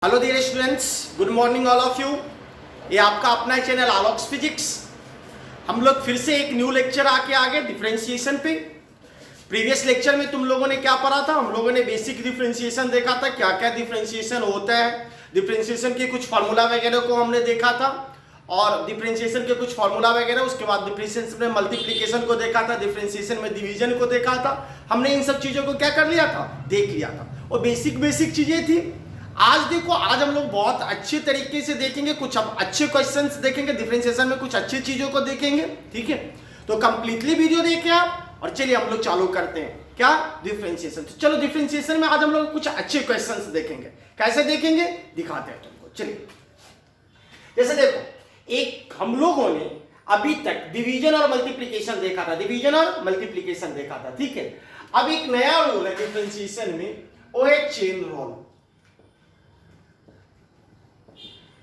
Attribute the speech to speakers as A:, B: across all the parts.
A: Hello dear students, good morning all of you. ये आपका अपना चैनल आलोक्स फिजिक्स। हम लोग फिर से एक न्यू लेक्चर आके आ गए डिफरेंशिएशन पे। प्रीवियस लेक्चर में तुम लोगों ने क्या पढ़ा था? हम लोगों ने बेसिक डिफरेंशिएशन देखा था, क्या क्या डिफरेंशिएशन होता है, डिफरेंशिएशन के कुछ फार्मूला वगैरह को हमने देखा था, और डिफरेंशिएशन के कुछ फार्मूला वगैरह, उसके बाद डिफरेंशिएशन में मल्टीप्लिकेशन को देखा था, डिफरेंशिएशन में डिवीजन को देखा था। हमने इन सब चीज़ों को क्या कर लिया था, देख लिया था, और बेसिक चीज़ें थी। आज देखो, आज हम लोग बहुत अच्छे तरीके से देखेंगे, कुछ अब अच्छे क्वेश्चंस देखेंगे डिफरेंशिएशन में, कुछ अच्छी चीजों को देखेंगे। ठीक है, तो कंप्लीटली वीडियो देखें आप, और चलिए हम लोग चालू करते हैं क्या, डिफरेंशिएशन। तो चलो, डिफरेंशिएशन में आज हम लोग कुछ अच्छे क्वेश्चंस देखेंगे। कैसे देखेंगे दिखाते हैं तुमको। चलिए, जैसे देखो, एक हम लोगों ने अभी तक डिवीजन और मल्टीप्लिकेशन देखा था, डिवीजन और मल्टीप्लिकेशन देखा था। ठीक है, अब एक नया रूल है डिफरेंशिएशन में, वो है चेन रूल।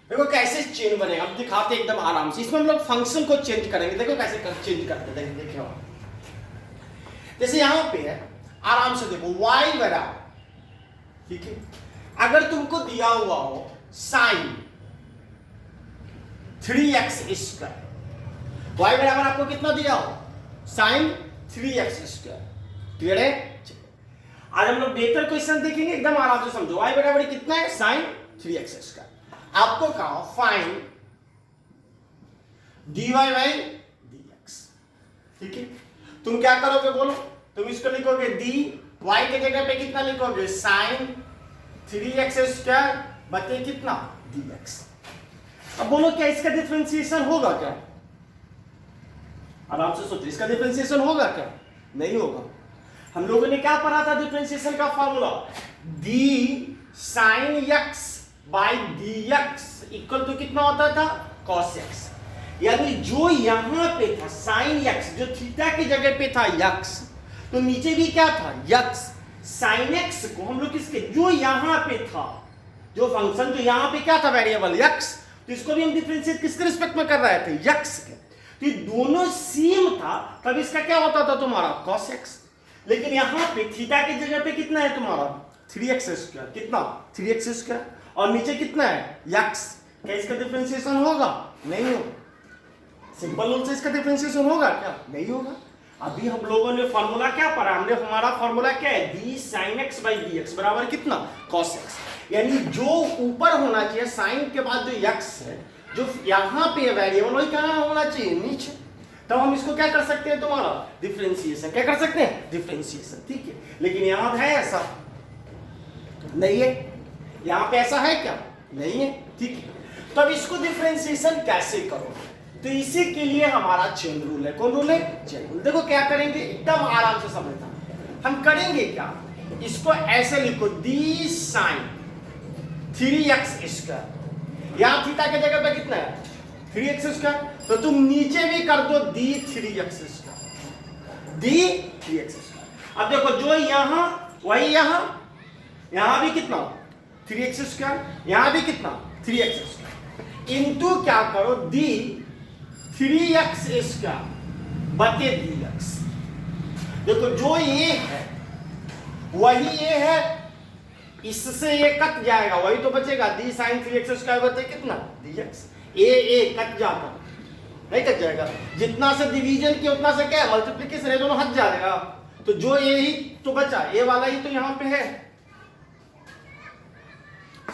A: देखो कैसे चेन बनेगा, अब दिखाते हैं एकदम आराम से। इसमें हम लोग फंक्शन को चेंज करेंगे। देखो कैसे चेंज करते हैं, देखिए। जैसे यहां पे है, आराम से देखो, y बराबर, ठीक है, अगर तुमको दिया हुआ हो साइन 3x स्क्वायर, y बराबर आपको कितना दिया हो, साइन 3x स्क्वायर। क्लियर है? आज हम लोग बेहतर क्वेश्चन देखेंगे, एकदम आराम से समझो। y बराबर कितना है, साइन 3x स्क्वायर। आपको कहा फाइन dy बाई dx। ठीक है, तुम क्या करोगे बोलो? तुम इसको लिखोगे dy के जगह पे कितना लिखोगे, साइन 3x स्क्वायर बटे कितना, dx। अब बोलो क्या इसका डिफरेंशिएशन होगा क्या? आराम से सोचो, इसका डिफरेंशिएशन होगा क्या? नहीं होगा। हम लोगों ने क्या पढ़ा था डिफरेंशिएशन का formula, d sine x by dx equal to कितना होता था, cos x। यानी जो यहां पे था साइन x, जो थीटा की जगह पे था x, तो नीचे भी क्या था x। साइन x को हम लोग किसके, जो यहां पे था, जो फंक्शन जो यहां पे क्या था, वेरिएबल x, तो इसको भी हम डिफरेंशिएट किसके रिस्पेक्ट में कर रहे थे, x के। तो ये दोनों सेम था, तब इसका क्या होता था तुम्हारा, cos x। लेकिन यहां पे थीटा की जगह पे कितना है तुम्हारा, 3x स्क्वायर। कितना, 3x स्क्वायर, और नीचे कितना है, x। क्या इसका डिफरेंशिएशन होगा? नहीं होगा। सिंपल रूल से इसका डिफरेंशिएशन होगा क्या? नहीं होगा। अभी हम लोगों ने फॉर्मूला क्या पढ़ा, हमने हमारा फॉर्मूला क्या है, d sin x by dx बराबर कितना, cos x। यानी जो ऊपर होना चाहिए साइन के बाद जो x है, जो यहां पे वेरिएबल, वही कहां होना चाहिए, नीचे। तब हम इसको क्या कर सकते हैं, तुम्हारा डिफरेंशिएशन। क्या कर सकते हैं, डिफरेंशिएशन। ठीक है, लेकिन यहां है ऐसा नहीं है, यहां पे ऐसा है क्या, नहीं है। ठीक है, तो अब इसको डिफरेंशिएशन कैसे करो, तो इसी के लिए हमारा चेन रूल है। कौन रूल है, चेन रूल। देखो क्या करेंगे, एकदम आराम से समझना। हम करेंगे क्या, इसको ऐसे लिखो, d साइन 3x स्क्वायर, यहां थीटा के जगह पे कितना है, 3x स्क्वायर, तो तुम नीचे भी कर दो d 3x square, d 3x square. अब देखो, जो यहां वही यहां भी कितना, 3x स्क्वायर, यहां भी कितना, 3x स्क्वायर, इंटू क्या करो, d 3x स्क्वायर बटे dx। देखो जो ये है वही ये है, इससे ये कट जाएगा, वही तो बचेगा, d sin 3x स्क्वायर बटे कितना, dx। ए कट जाता, नहीं कट जाएगा, जितना से डिवीजन किया उतना से क्या है, मल्टीप्लिकेशन है, दोनों हट जाएगा। तो जो ये ही तो बचा, ये वाला ही तो यहां पे है।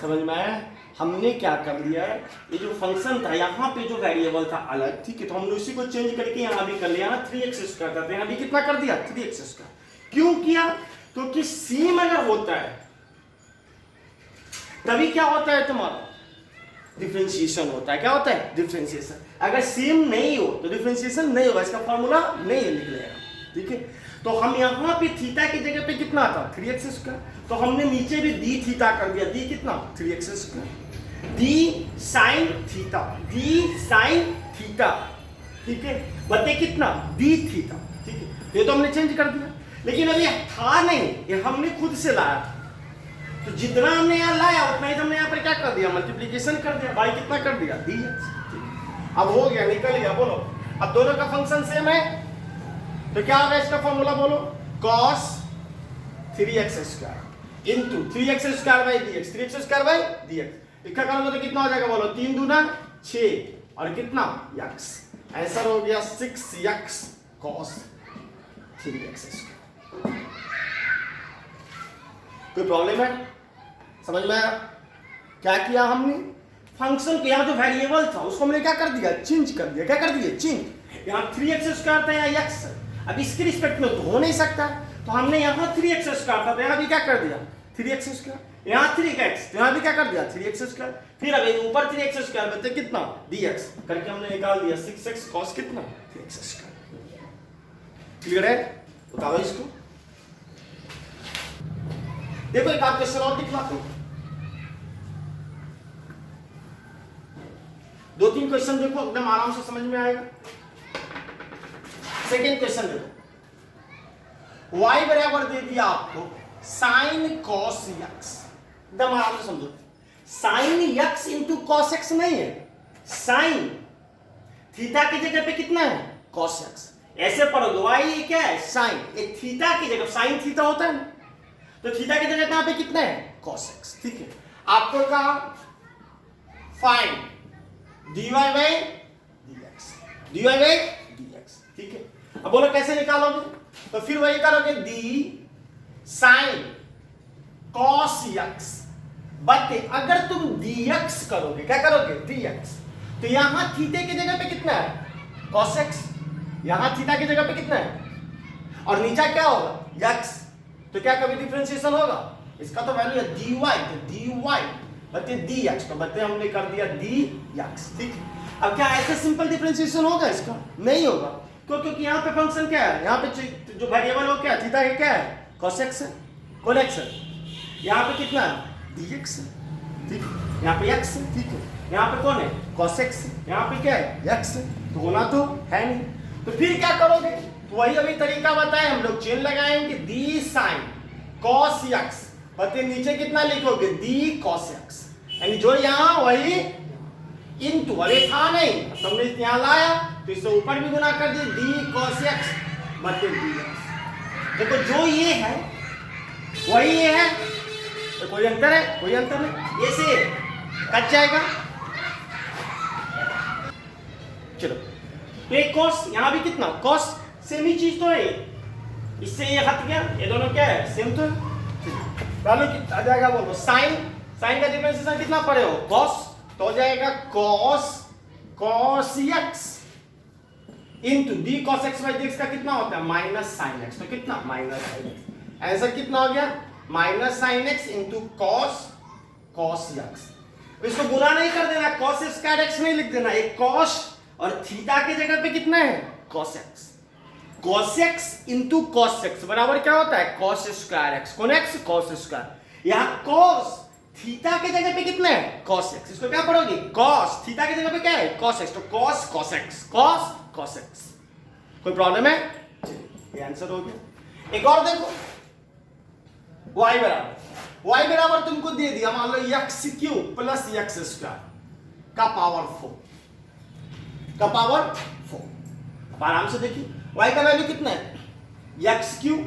A: समझ में आया? हमने क्या कर दिया है, ये जो फंक्शन था यहाँ पे जो वेरिएबल था अलग, ठीक है, तो हमने उसी को चेंज करके यहाँ भी कर लिया। यहाँ 3x स्क्वायर था, यहाँ भी कितना कर दिया, 3x स्क्वायर। क्यों किया, क्योंकि सेम अगर होता है तभी क्या होता है तुम्हारा, डिफरेंशिएशन होता है। क्या होता है, डिफरेंशिएशन। अगर सेम नहीं हो तो डिफरेंशिएशन नहीं होगा, इसका फॉर्मूला नहीं निकलेगा। ठीक है, तो हम यहाँ पे थीटा की जगह पे कितना था, 3x स्क्वायर, तो हमने नीचे भी d थीटा कर दिया, d कितना, 3x square, d sine theta, d sine theta, ठीक है, बटे कितना, d थीटा। ठीक है, ये तो हमने चेंज कर दिया, लेकिन अभी था नहीं, ये हमने खुद से लाया। तो जितना हमने यहाँ लाया उतना ही हमने यहाँ पर क्या कर दिया, मल्टीप्लिकेशन कर दिया, बाई कितना कर दिया, dx। अब हो गया, निकल गया। बोलो, अब दोनों का फंक्शन सेम है, तो क्या होगा इसका फॉर्मूला बोलो, cos 3x square into 3x square by D x, 3x square by D x. इसका करोगे तो कितना हो जाएगा बोलो, 3 दूना 6 और कितना x। आंसर हो गया 6x cos 3x स्क्वायर। कोई प्रॉब्लम है? समझ में आया? क्या किया हमने, फंक्शन को यहाँ जो वेरिएबल था उसको हमने क्या कर दिया, चेंज कर दिया। क्या कर दिया, चेंज। यहाँ 3x स्क्वायर था, यहाँ x। अब इसके रिस्पेक्ट में तो हो नहीं सकता, तो हमने यहाँ 3x स्क्वायर था तो यहाँ भी क्या कर दिया 3x स्क्वायर, यहाँ 3x तो यहाँ भी क्या कर दिया 3x स्क्वायर। फिर अब ऊपर 3x स्क्वायर बचते कितना dx करके हमने निकाल दिया 6x cos कितना 3x स्क्वायर। क्लियर है? बताओ इसको। देखो एक आप क्वेश्चन और दिखलाता हूं, 2-3 क्वेश्चन देखो एकदम आराम से समझ में आएगा। सेकेंड क्वेश्चन देखो, y बराबर दे दिया आपको sin cos x, एकदम आराम से समझो। sin x into cos x नहीं है, sin थीटा की जगह पे कितना है cos x। ऐसे पढ़ोगे y क्या है sin, एक थीटा की जगह sin थीटा होता है ना, तो थीटा की जगह यहाँ पे कितना है cos x। ठीक है, आपको कहा find dy by dx, dy by dx। ठीक है, अब बोलो कैसे निकालोगे, तो फिर वही करोगे d sin cos x बटे अगर तुम dx करोगे, क्या करोगे dx, तो यहां थीटे की जगह पे कितना है cos x, यहां थीटा की जगह पे कितना है और नीचे क्या होगा x, तो क्या कभी डिफरेंशिएशन होगा, इसका तो वैल्यू है dy, तो dy बटे dx, तो बटे हमने कर दिया dx। ठीक है, अब क्या ऐसे सिंपल डिफरेंशिएशन होगा इसका, नहीं होगा। क्योंकि यहाँ पे फंक्शन क्या है, यहाँ पे जो वेरिएबल हो क्या थीटा है, क्या है cos x है, कौन x है, यहाँ पे कितना है dx है। ठीक है, यहाँ पे x है। ठीक है, यहाँ पे कौन है cos x है, यहाँ पे क्या है x है, तो होना तो है नहीं। तो फिर क्या करोगे, तो वही अभी तरीका बताए हम लोग, चेन लगाएंगे d sin cos x बटे नीचे कितना लिखोगे d cos x, यानी जो यहाँ वही इंटू, अरे था नहीं तुमने यहाँ लाया तो इससे ऊपर भी गुना कर दिए d cos x बटे dx। देखो जो ये है वही ये है, तो कोई अंतर है, कोई अंतर नहीं, ऐसे कट जाएगा। चलो तो एक cos, यहाँ भी कितना cos, सेम ही चीज तो है, इससे ये हट गया, ये दोनों क्या है सेम तो है। वैल्यू कितना आ जाएगा बोलो, साइन, साइन का डिफरेंशिएशन कितना पड़े हो cos, तो हो जाएगा cos x into D cos x by dx का कितना होता है माइनस साइन x, तो कितना माइनस साइन x। आंसर कितना हो गया minus sine x into cos x। इसको गुना नहीं कर देना, cos स्क्वायर x नहीं लिख देना, एक cos और थीटा की जगह पे कितना है cos x, cos x into cos x बराबर क्या होता है cos स्क्वायर x, कौन x cos स्क्वायर, यहाँ cos थीटा की जगह पे कितना है cos x, इसको क्या पढ़ोगे cos थीटा की जगह पे क्या है cos x, तो cos x cos x। कोई प्रॉब्लम है? ये आंसर हो गया। एक और देखो, y बराबर तुमको दे दिया मान लो x cube plus x square का पावर 4। अब आराम से देखिए y का वैल्यू कितना है x क्यूब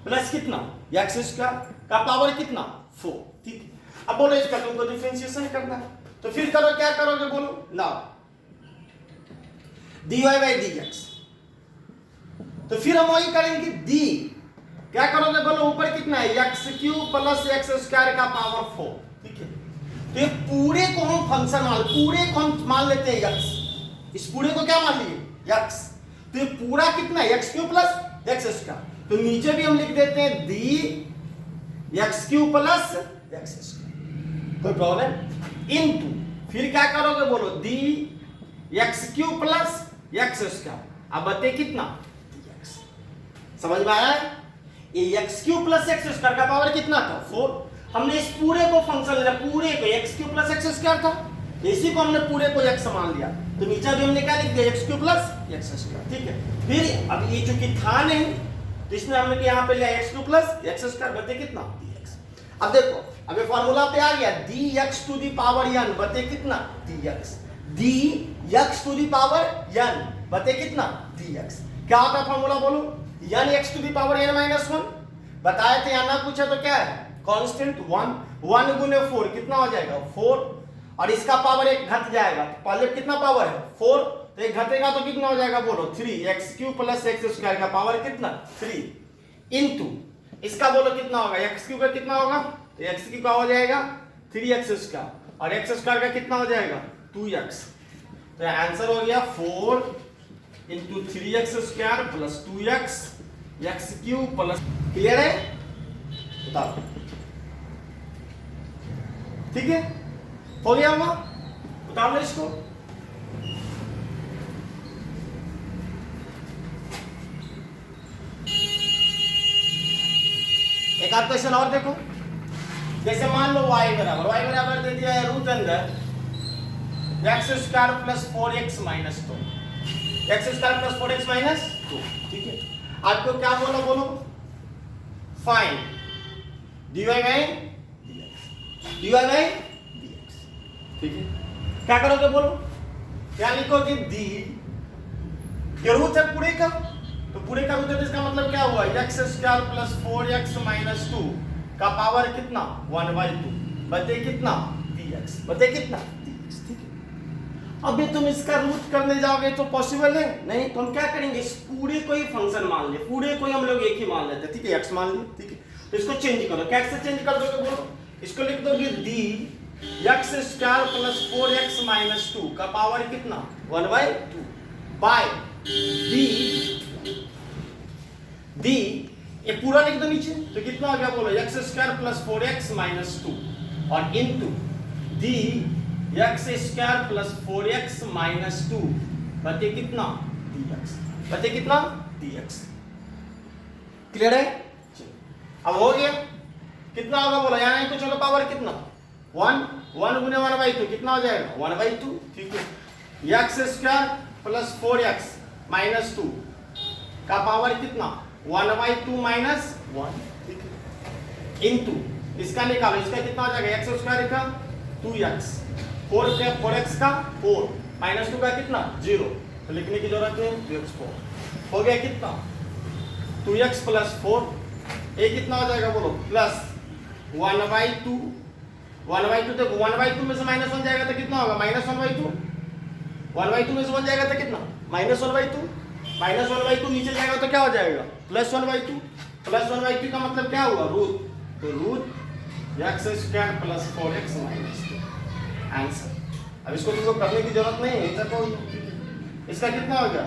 A: प्लस कितना x स्क्वायर का पावर कितना 4। ठीक है, अब बोलो इसका तुमको डिफरेंशिएशन करना है, तो फिर करो क्या करोगे बोलो ना dy बाई dx, तो फिर हम वही करेंगे d, क्या करोगे बोलो ऊपर कितना है x cube plus x square का पावर 4। ठीक है, तो ये पूरे को हम फंक्शन पूरे को हम मान लेते हैं x, इस पूरे को क्या मान लिए x, तो ये पूरा कितना है x cube plus x square, तो नीचे भी हम लिख देते हैं d x cube plus x square. कोई प्रॉब्लम? इनटू फिर क्या करोगे बोलो d x cube plus x square, अब बते कितना dx। समझ में आया? ये x cube plus x square का पावर कितना था 4, हमने इस पूरे को फंक्शन लिया, पूरे को x cube plus x square था, इसी को हमने पूरे को x मान लिया, तो नीचे भी हमने क्या लिख दिया x cube plus x square. ठीक है, फिर अब ये चूंकि था नहीं तो इसने हमने यहाँ पे लिया x cube plus x square बते कितना dx। अब देखो अब ये फार्मूला पे आ गया dx to the power n बते कितना dx, dx to the power n बते कितना dx। क्या होता है फार्मूला बोलो, n x to the power n minus 1 बताए थे, या ना पूछा तो क्या है कांस्टेंट 1 गुने 4 कितना हो जाएगा 4, और इसका पावर एक घट जाएगा, पहले कितना पावर है 4, तो एक घटेगा तो कितना हो जाएगा बोलो 3 x cube plus x square का पावर कितना 3 इंटू इसका बोलो कितना होगा एक्स क्यूब का कितना होगा, तो एक्स क्यूब का हो जाएगा 3x स्क्वायर, और एक्स स्क्वायर का कितना हो जाएगा 2x, तो आंसर हो गया 4 into 3x square plus 2x x cube plus, clear है, बताओ ठीक है, हो गया होगा, बताओ ना इसको। एक आध क्वेश्चन और देखो, जैसे मान लो y बराबर दे दिया है रूट अंदर x square plus 4x minus 2, x square plus 4x minus 2, ठीक है। आपको क्या बोलो बोलो फाइंड dy बाई dx, ठीक है। क्या करोगे बोलो, क्या लिखोगे दी, ये रूट है पूरे का, तो पूरे का रूट है, इसका मतलब क्या हुआ x square plus 4x minus 2 का पावर कितना 1/2 बटे कितना dx, बटे कितना dx, ठीक है। अभी तुम इसका रूट करने जाओगे तो पॉसिबल है नहीं, तो हम क्या करेंगे इस पूरे को ही फंक्शन मान ले, पूरे को ही हम लोग एक ही मान लेते हैं, ठीक है, x मान लिए, ठीक है। तो इसको चेंज करो, कैसे चेंज कर दोगे बोलो, इसको लिख दोगे दी x square plus 4x minus 2 का पावर कितना 1/2 बाय दी ये पूरा लिख दो नीचे, तो कितना हो गया बोलो x square plus 4x minus 2 और into the x square plus 4x minus 2 बटे कितना dx, बटे कितना dx, क्लियर है। अब हो गया, कितना होगा बोलो, यहाँ कुछ होगा पावर कितना 1 गुने 1/2 कितना हो जाएगा 1/2, ठीक है। X square plus 4x minus 2 का पावर कितना 1/2 माइनस 1, ठीक है, इंटू इसका निकालो, इसका कितना हो जाएगा एक्स स्क्वायर का 2x 4x का 4 माइनस 2 का कितना 0, तो लिखने की जरूरत नहीं 2x4 हो गया कितना 2x प्लस 4, ये कितना हो जाएगा बोलो प्लस 1/2 देखो 1/2 में से माइनस 1 जाएगा तो कितना होगा -1/2, 1/2 में से 1 जाएगा तो कितना -1/2 नीचे जाएगा तो क्या हो जाएगा +1/2, +1/2 का मतलब क्या हुआ रूट, तो root x square plus 4x minus 2 answer. अब इसको तुमको करने की जरूरत नहीं है, तो इसका कितना हो गया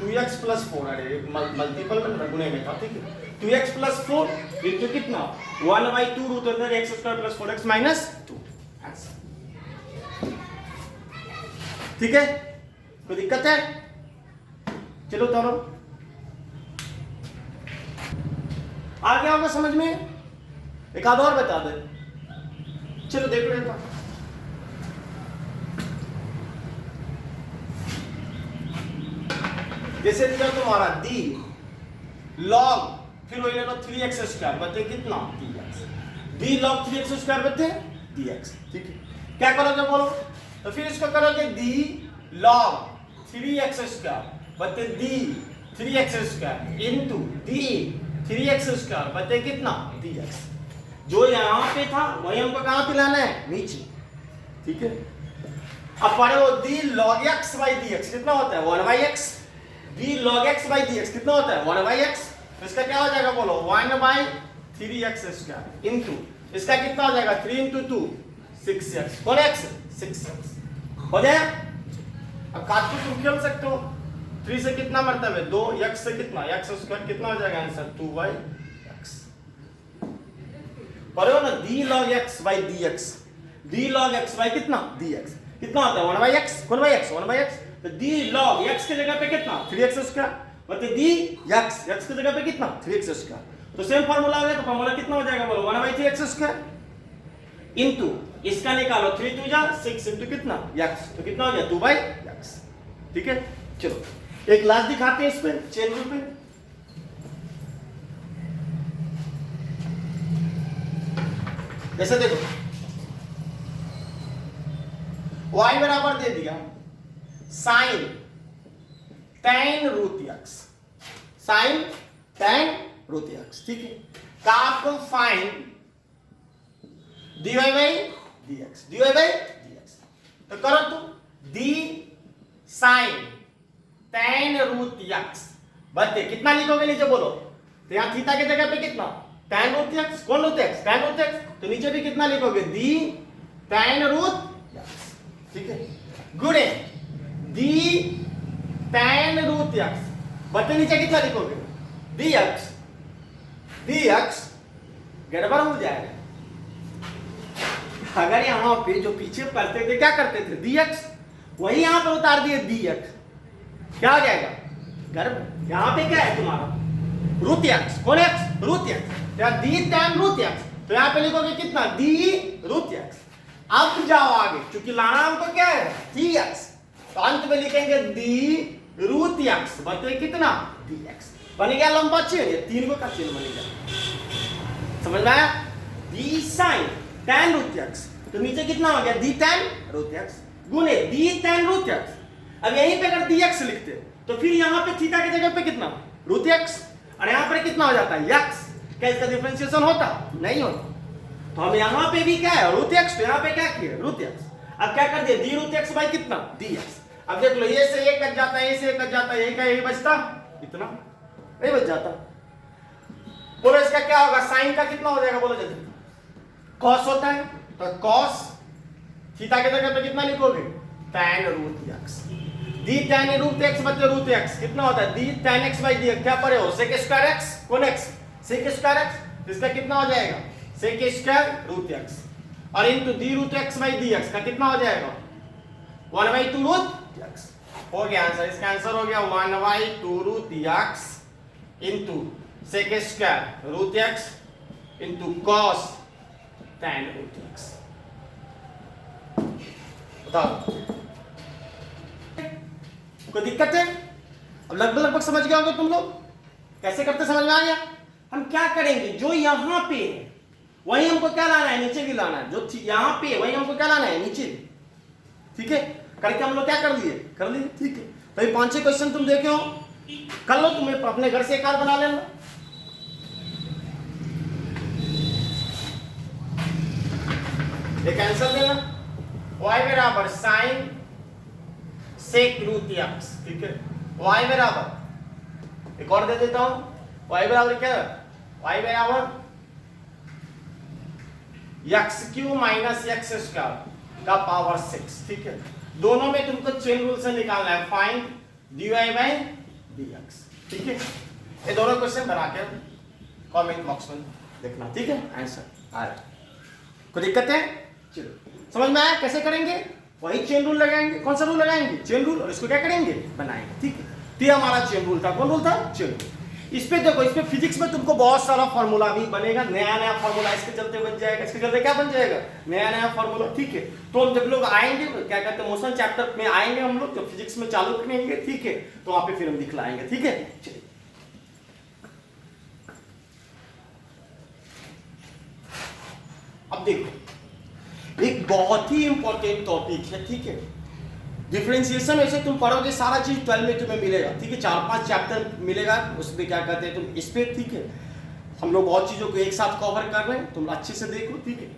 A: 2x प्लस 4, अरे मल्टीपल में गुणे में था, ठीक है, 2x प्लस 4 इंटू कितना 1/2 रूट अंदर x square plus 4x minus 2 answer, ठीक है, कोई दिक्कत है, चलो तोड़ो, आ गया होगा समझ में, एक आध और बता दे, चलो देख लेता हूं। जैसे दिया तुम्हारा दी log, फिर वही ले लो 3x स्क्वायर बटे कितना dx, दी log 3x स्क्वायर बटे dx, ठीक है। क्या करोगे बोलो, तो फिर इसको करोगे दी log 3x स्क्वायर बटे दी 3x square into the 3x square बटे कितना dx, जो यहां पे था वही हमको कहां पे लाना है नीचे, ठीक है। अब पढ़ो दी log x by dx कितना होता है 1/x, d log x by dx कितना होता है 1/x, तो इसका क्या हो जाएगा बोलो 1/3x स्क्वायर इनटू इसका कितना हो जाएगा 3 इंटू 2 6x, कौन x 6x हो जाएगा। अब काट के तुम खेल सकते हो, 3 से कितना मतलब है 2, x से कितना x स्क्वायर कितना हो जाएगा आंसर 2/x, पढ़ो ना d log x by dx, d log x by कितना dx कितना होता है 1/x, कौन x, तो d log x के जगह पे कितना 3x स्क्वायर बटे d x के जगह पे कितना 3x स्क्वायर, तो सेम फार्मूला है, तो फार्मूला कितना हो जाएगा बोलो 1/3x स्क्वायर इनटू इसका निकालो 3 2 जा 6 इनटू कितना x, तो कितना हो गया 2/x, ठीक है। चलो एक लास्ट दिखाते हैं इस पे चेन रूल पे, जैसे देखो y बराबर दे दिया sine tan root x, sine tan root x, ठीक है। का आपको find dy by dx, dy by dx। तो करो तुम d sin tan root x बदले कितना लिखोगे नीचे बोलो। तो यहाँ थीटा की जगह पे कितना tan रूट x, कौन root x, tan root x, तो नीचे भी कितना लिखोगे d tan रूट x, ठीक है। गुणे d tan रूट x बदले नीचे कितना लिखोगे dx, dx गड़बड़ हो जाएगा। अगर यहाँ पे जो पीछे पढ़ते थे क्या करते थे dx, वही यहाँ पर उतार दिए dx, क्या आ जाएगा गड़बड़। यहाँ पे क्या है तुम्हारा रूट x, कौन x, रूट x, या d tan रूट x, तो यहाँ पे लिखोगे कितना d रूट x। अब जाओ आगे, क्योंकि लाना हमको क्या है dx, तो अंत में लिखेंगे d रूट x बटे कितना dx। बन गया लंबा चिन्ह, ये 3 का चिन्ह बन गया, समझ में आया। d sin tan root x, तो नीचे कितना हो गया d tan रूट x गुने d tan रूट x। अब यहीं पे अगर dx लिखते तो फिर यहाँ पे थीटा की जगह पे कितना रूट x, और यहाँ पर कितना हो जाता है x। क्या इसका डिफरेंशिएशन होता नहीं होता। तो हम यहाँ पे भी क्या है रूट x, तो यहाँ पे क्या किया रूट x। अब क्या कर दिया d रूट x बाई कितना dx। अब देख लो ये से ये कट जाता है, ये से कट जाता है, ये का यही बचता इतना, नहीं बच जाता। बोलो इसका क्या होगा, साइन का कितना हो जाएगा बोलो जल्दी। कॉस होता है तो कॉस थीटा के जगह पे कितना लिखोगे tan root x, d tan root x बटे रूट x कितना होता है d tan x by dx। क्या पढ़े हो sec स्क्वायर x, कौन x sec स्क्वायर x, तो इसका कितना हो जाएगा sec स्क्वायर रूट x, और into d root x by dx का कितना हो जाएगा 1/2 रूट x। हो गया आंसर, इसका आंसर हो गया 1/2 root x into sec square root x into cos tan root x। बताओ कोई दिक्कत है। अब लगभग समझ गए होंगे तुम लोग कैसे करते, समझ में आ गया। हम क्या करेंगे, जो यहाँ पे है वही हमको क्या लाना है नीचे भी लाना है, जो यहाँ पे वही हमको क्या लाना है नीचे, ठीक है। करके हम लोग क्या कर लिए ठीक है। तो ये 5-6 क्वेश्चन तुम देखे हो, कर लो, तुम्हें अपने घर से एक बना लेना। एक आंसर देना y बराबर साइन सेक रूट x, ठीक है। y बराबर एक और दे देता हूं, y बराबर क्या है, y बराबर x³ माइनस x स्क्वायर का पावर 6, ठीक है। दोनों में तुमको चेन रूल से निकालना है फाइंड dy बाई dx, ठीक है। ये दोनों क्वेश्चन बना के कमेंट बॉक्स में देखना, ठीक है। आंसर आ रहा, कोई दिक्कत है, चलो समझ में आया कैसे करेंगे। वही चेन रूल लगाएंगे, कौन सा रूल लगाएंगे चेन रूल, और इसको क्या करेंगे बनाएंगे, ठीक है। तो ये हमारा चेन रूल था, कौन रूल था चेन रूल। इस पे देखो, इस पे फिजिक्स में तुमको बहुत सारा फार्मूला भी बनेगा, नया फार्मूला इसके चलते बन जाएगा, इसके चलते क्या बन जाएगा नया फार्मूला, ठीक है। तो हम जब लोग आएंगे क्या कहते हैं मोशन चैप्टर में आएंगे हम लोग, जब फिजिक्स में चालू करेंगे, ठीक है, तो वहां पे फिर हम दिखलाएंगे, ठीक है। चलिए अब देखो एक बहुत ही इंपॉर्टेंट टॉपिक है, ठीक है। डिफरेंशिएशन वैसे तुम पढ़ोगे सारा चीज 12 में तुम्हें मिलेगा, ठीक है। 4-5 चैप्टर मिलेगा, उसमें क्या कहते हैं तुम इस पे, ठीक है। हम लोग बहुत चीजों को एक साथ कवर कर रहे हैं, तुम अच्छे से देखो, ठीक है।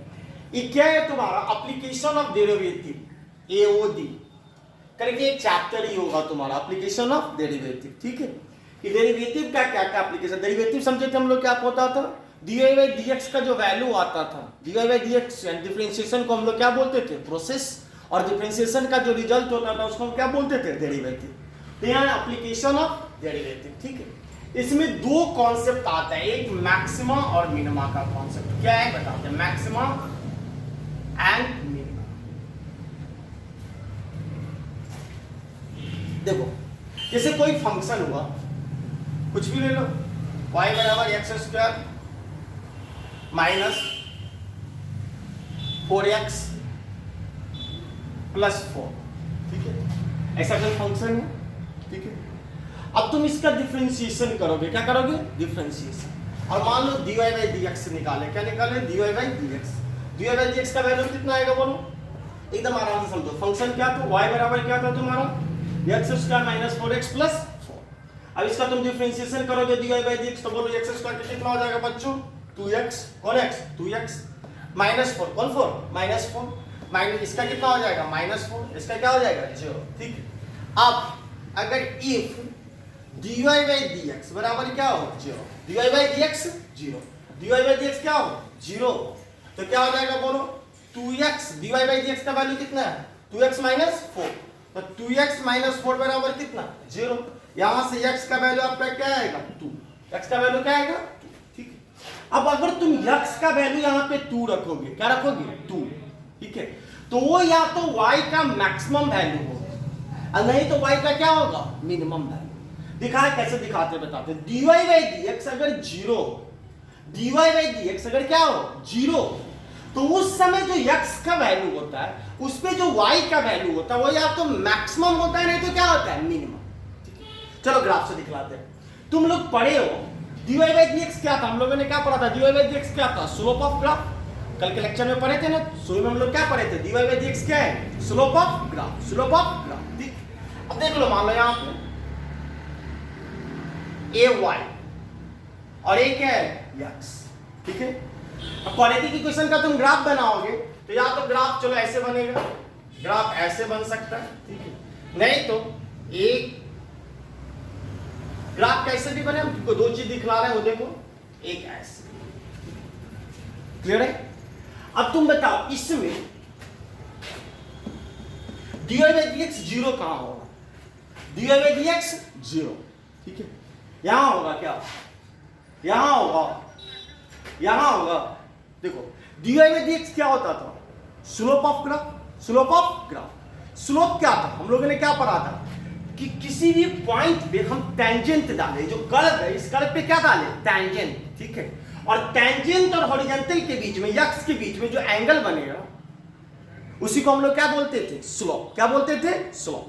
A: ये क्या है तुम्हारा एप्लीकेशन ऑफ डेरिवेटिव, AOD करके एक चैप्टर ही होगा तुम्हारा, एप्लीकेशन ऑफ डेरिवेटिव, ठीक है। कि डेरिवेटिव का क्या क्या एप्लीकेशन, डेरिवेटिव समझे थे हम लोग क्या होता था, dy बाई dx का जो वैल्यू आता था, dy बाई dx डिफरेंशिएशन को हम लोग क्या बोलते थे प्रोसेस, और डिफरेंशिएशन का जो रिजल्ट होता था उसको हम क्या बोलते थे डेरिवेटिव। तो यहाँ एप्लीकेशन ऑफ डेरिवेटिव, ठीक है। इसमें 2 कॉन्सेप्ट आता है, एक मैक्सिमा और मिनिमा का कॉन्सेप्ट। क्या है बताते हैं, मैक्सिमा एंड मिनिमा। देखो जैसे कोई फंक्शन हुआ, कुछ भी ले लो, y बराबर x square minus 4x plus 4, ठीक है। ऐसा कोई फंक्शन है, ठीक है। अब तुम इसका डिफरेंशिएशन करोगे, क्या करोगे डिफरेंशिएशन, और मान लो dy बाई dx निकाले, क्या निकाले dy by dx। dy by dx का वैल्यू कितना आएगा बोलो, एकदम आराम से समझो। फंक्शन क्या था, y बराबर क्या था तुम्हारा x square minus 4x plus 4। अब इसका तुम डिफरेंशिएशन करोगे dy बाई dx, तो बोलो x स्क्वायर कितना हो जाएगा बच्चों 2x, कौन x 2x, -4 कौन 4 -4 माइनस इसका कितना हो जाएगा -4 इसका क्या हो जाएगा 0 ठीक है। अब अगर इफ dy बाई dx बराबर क्या हो 0 dy by dx 0 dy by dx क्या हो 0 तो क्या हो जाएगा बोलो 2x dy बाई dx का वैल्यू कितना है 2x -4 तो 2x -4 बराबर कितना 0 यहां से x का वैल्यू आपका क्या आएगा 2 x का वैल्यू क्या आएगा 2 ठीक है। अब अगर तुम x का वैल्यू यहां पे 2 रखोगे क्या रखोगे 2 ठीक है तो वो या तो y का मैक्सिमम वैल्यू होगा और नहीं तो y का क्या होगा मिनिमम वैल्यू। दिखाए कैसे दिखाते बताते dy बाई dx अगर 0 dy बाई dx अगर क्या हो 0 तो उस समय जो x का वैल्यू होता है उस पे जो y का वैल्यू होता है वो या तो मैक्सिमम होता है नहीं तो क्या होता है मिनिमम। चलो ग्राफ से दिखलाते हैं। तुम लोग पढ़े हो dy बाई dx क्या था हम लोगों ने क्या पढ़ा था dy बाई dx क्या था स्लोप ऑफ ग्राफ कल के लेक्चर में पढ़े थे ना शुरू में हम लोग क्या पढ़े थे dy बाई dx क्या है स्लोप ऑफ ग्राफ ठीक। अब देख लो मान लो यहां पे ay और a क्या है x ठीक है। अब पढ़े थे कि क्वेश्चन का तुम ग्राफ बनाओगे तो या तो ग्राफ चलो ऐसे बनेगा ग्राफ ऐसे बन सकता है ठीक है नहीं तो एक ग्राफ कैसे भी बने हम तुमको दो चीज दिखला रहे हैं वो देखो एक ऐसे क्लियर है। अब तुम बताओ इसमें dy बाई dx 0 कहां होगा dy बाई dx 0 ठीक है यहां होगा क्या यहां होगा देखो dy बाई dx क्या होता था स्लोप ऑफ ग्राफ स्लोप क्या था हम लोगों ने क्या पढ़ा था कि किसी भी पॉइंट पे हम टेंजेंट डालें जो कर्व है इस कर्व पे क्या डालें टेंजेंट ठीक है और टेंजेंट और हॉरिजॉन्टल के बीच में x के बीच में जो एंगल बनेगा उसी को हम लोग क्या बोलते थे स्लोप क्या बोलते थे स्लोप।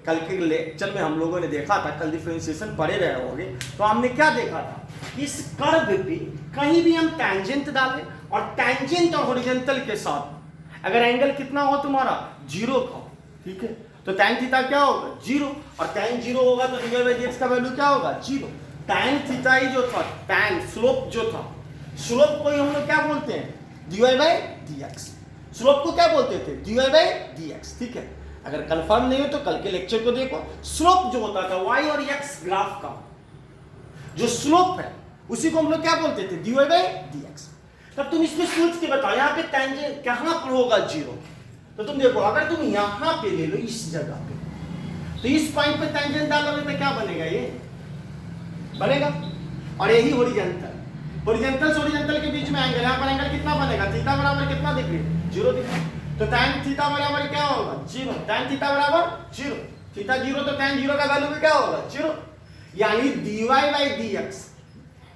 A: कल के लेक्चर में हम लोगों ने देखा था कल डिफरेंशिएशन पढ़े रहे होंगे तो हमने क्या देखा था इस कर्व पे कहीं भी हम टेंजेंट डालें और टेंजेंट और हॉरिजॉन्टल के साथ अगर एंगल कितना हो तुम्हारा 0 का ठीक है तो tan थीटा क्या होगा 0 और tan 0 होगा तो dy बाई dx का वैल्यू क्या होगा 0। tan थीटा ही जो था tan स्लोप जो था स्लोप को ही हम लोग क्या बोलते हैं dy बाई dx स्लोप को क्या बोलते थे dy बाई dx ठीक है। अगर कंफर्म नहीं हो तो कल के लेक्चर को देखो स्लोप जो होता था y और x ग्राफ का जो स्लोप है उसी को हम लोग क्या बोलते थे dy बाई dx। तब तुम इसमें सोच के बताओ यहाँ पे टेंजेंट कहां पर होगा 0 तो तुम देखो अगर तुम यहां पे ले लो इस जगह पे तो इस पॉइंट पे टेंजेंट डालोगे तो क्या बनेगा ये बनेगा और यही हॉरिजॉन्टल से हॉरिजॉन्टल के बीच में एंगल यहां पर एंगल कितना बनेगा थीटा बराबर कितना डिग्री 0 डिग्री तो tan थीटा बराबर क्या होगा 0 tan थीटा बराबर 0 थीटा 0 तो tan 0 का वैल्यू भी क्या होगा 0 यानी dy बाई dx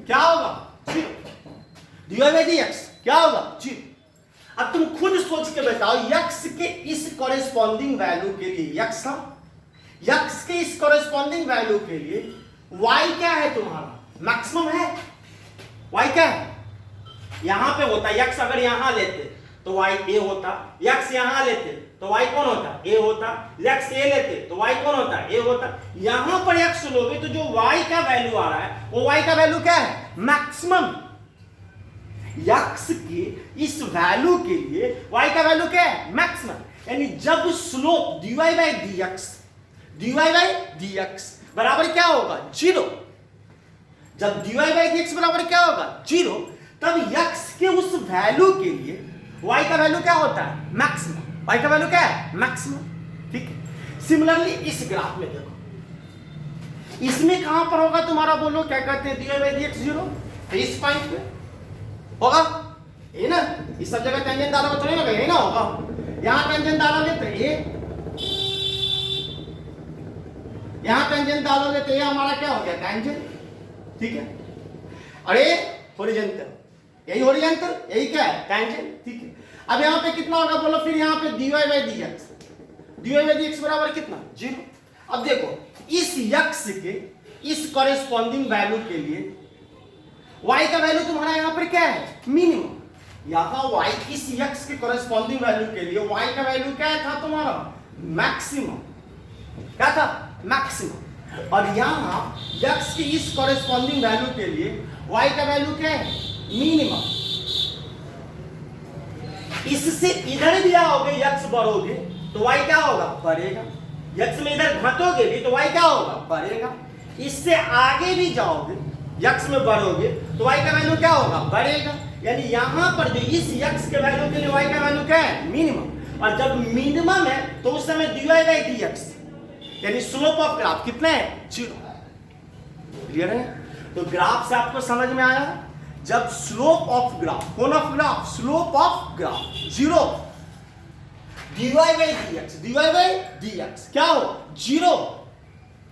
A: क्या होगा 0 dy बाई dx क्या होगा 0। अब तुम खुद सोच के बताओ x के इस कॉरेस्पॉन्डिंग वैल्यू के लिए x के इस कॉरेस्पॉन्डिंग वैल्यू के लिए y क्या है तुम्हारा मैक्सिमम है y क्या है यहां पे होता x अगर यहां लेते तो y a होता x यहां लेते तो y कौन होता a होता x a लेते तो y कौन होता a होता। यहां पर x लोगे तो जो y का वैल्यू आ रहा है वो y का वैल्यू क्या है मैक्सिमम x के इस वैल्यू के लिए y का वैल्यू क्या है मैक्सिमम यानी जब स्लोप dy बाई dx बराबर क्या होगा 0 जब dy बाई dx बराबर क्या होगा 0 तब x के उस वैल्यू के लिए y का वैल्यू क्या होता है मैक्सिमम y का वैल्यू क्या है मैक्सिमम ठीक है। सिमिलरली इस ग्राफ में देखो इसमें कहां पर होगा तुम्हारा बोलो क्या कहते हैं dy बाई dx 0 तो इस पॉइंट पे होगा ये ना इस सब जगह टेंजेंट डालोगे तो नहीं होगा ये ना होगा यहां टेंजेंट डालोगे तो ये यहां टेंजेंट डालोगे तो ये हमारा क्या हो गया टेंजेंट ठीक है और ये हॉरिजॉन्टल यही हॉरिजॉन्टल यही क्या है टेंजेंट ठीक है। अब यहां पे कितना होगा बोलो फिर यहां पे dy बाई dx बराबर कितना 0। अब देखो इस x के इस कॉरेस्पॉन्डिंग वैल्यू के लिए y का वैल्यू तुम्हारा यहां पर क्या है मिनिमम यहां y इस x के कॉरेस्पॉन्डिंग वैल्यू के लिए y का वैल्यू क्या था तुम्हारा मैक्सिमम क्या था मैक्सिमम और यहां x के इस कॉरेस्पॉन्डिंग वैल्यू के लिए y का वैल्यू क्या है मिनिमम इससे इधर भी आओगे यक्स बढ़ोगे तो वाई क्या होगा, बढ़ेगा। यक्स में इधर घटोगे भी तो वाई क्या होगा, बढ़ेगा। इससे आगे भी जाओगे यक्स में बढ़ोगे तो वाई का वैल्यू क्या होगा, बढ़ेगा। यानी यहां पर जो इस यक्स के वैल्यू के लिए वाई का वैल्यू क्या है, मिनिमम। और जब मिनिमम है तो उस समय dy बाई dx यानी स्लोप ऑफ ग्राफ कितना है, 0। क्लियर है? तो ग्राफ से आपको समझ में आया, जब स्लोप ऑफ ग्राफ, कौन of graph, slope of graph 0, dy by dx क्या हो, 0।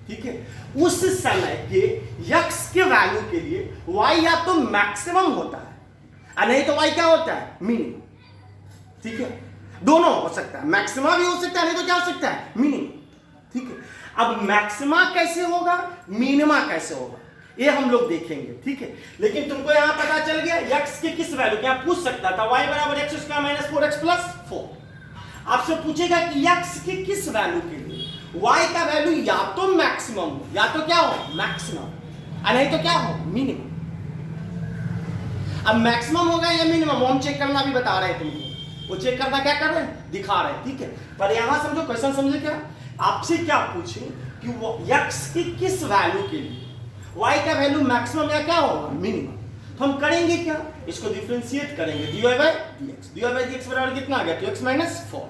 A: ठीक है, उस समय के x के वैल्यू के लिए y या तो मैक्सिमम होता है और नहीं तो y क्या होता है, मिनिमम। ठीक है, दोनों हो सकता है, मैक्सिमा भी हो सकता है नहीं तो क्या हो सकता है, मिनिमम। ठीक है, अब मैक्सिमा कैसे होगा, मिनिमा कैसे होगा, ये हम लोग देखेंगे। ठीक है, लेकिन तुमको यहां पता चल गया x के किस वैल्यू, क्या पूछ सकता था, y बराबर x square minus 4x plus 4। आपसे पूछेगा कि x के किस वैल्यू के लिए y का वैल्यू या तो मैक्सिमम हो या तो क्या हो, मैक्सिमम, और नहीं तो क्या हो, मिनिमम। अब मैक्सिमम होगा या मिनिमम हम चेक करना भी बता रहे हैं तुमको, वो चेक करना क्या कर रहे हैं, दिखा रहे हैं। ठीक है, पर यहां समझो, क्वेश्चन समझे क्या, आपसे क्या पूछे कि वो x के किस वैल्यू के लिए y का वैल्यू मैक्सिमम या क्या होगा, मिनिमम। तो हम करेंगे क्या, इसको डिफरेंशिएट करेंगे, dy बाई dx बराबर कितना आ गया, 2x minus 4।